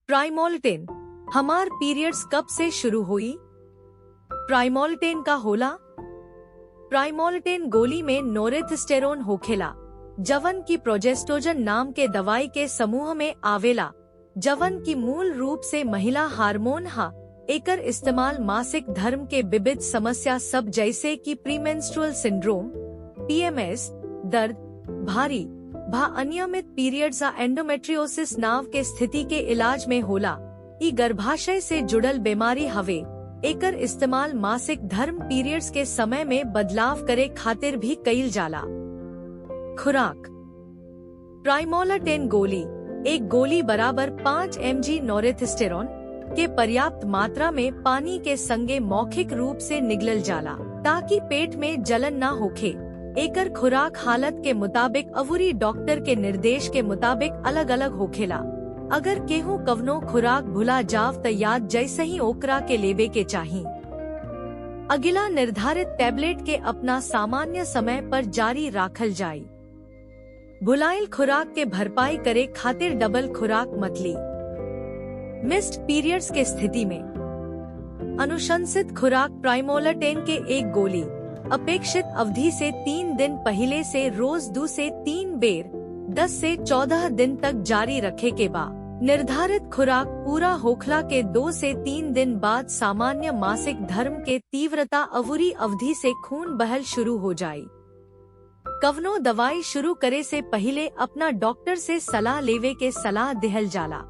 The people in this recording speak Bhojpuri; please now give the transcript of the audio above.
प्राइमोल्टेन। हमार पीरियड्स कब से शुरू हुई? प्राइमोल्टेन का होला। प्राइमोल्टेन गोली में नोरेथिस्टेरोन होखेला, जवन की प्रोजेस्टेरोन नाम के दवाई के समूह में आवेला, जवन की मूल रूप से महिला हार्मोन हा। एकर इस्तेमाल मासिक धर्म के विविध समस्या सब जैसे कि प्रीमेंस्ट्रुअल सिंड्रोम, PMS, दर्द, भारी भा अनियमित पीरियड्स या एंडोमेट्रियोसिस नाव के स्थिति के इलाज में होला। ई गर्भाशय से जुड़ल बीमारी हवे। एकर इस्तेमाल मासिक धर्म पीरियड्स के समय में बदलाव करे खातिर भी कईल जाला। खुराक। प्राइमोल्टेन गोली एक गोली बराबर 5 mg नोरेथिस्टेरोन के पर्याप्त मात्रा में पानी के संगे मौखिक रूप से निगलल जाला ताकि पेट में जलन न होखे। एकर खुराक हालत के मुताबिक अवूरी डॉक्टर के निर्देश के मुताबिक अलग अलग होखेला। अगर केहू कवनो खुराक भुला जाव त याद जैसे ही ओकरा के लेवे के चाही। अगिला निर्धारित टैबलेट के अपना सामान्य समय पर जारी राखल जाई। भुलाइल खुराक के भरपाई करे खातिर डबल खुराक मत ली। मिस्ड पीरियड्स के स्थिति में अनुशंसित खुराक प्राइमोल्टेन के एक गोली अपेक्षित अवधि से 3 दिन पहले से रोज 2 से 3 बेर 10 से 14 दिन तक जारी रखे के बाद निर्धारित खुराक पूरा होखला के 2 से 3 दिन बाद सामान्य मासिक धर्म के तीव्रता अवूरी अवधि से खून बहल शुरू हो जाये। कवनो दवाई शुरू करे से पहले अपना डॉक्टर से सलाह लेवे के सलाह दिहल जाला।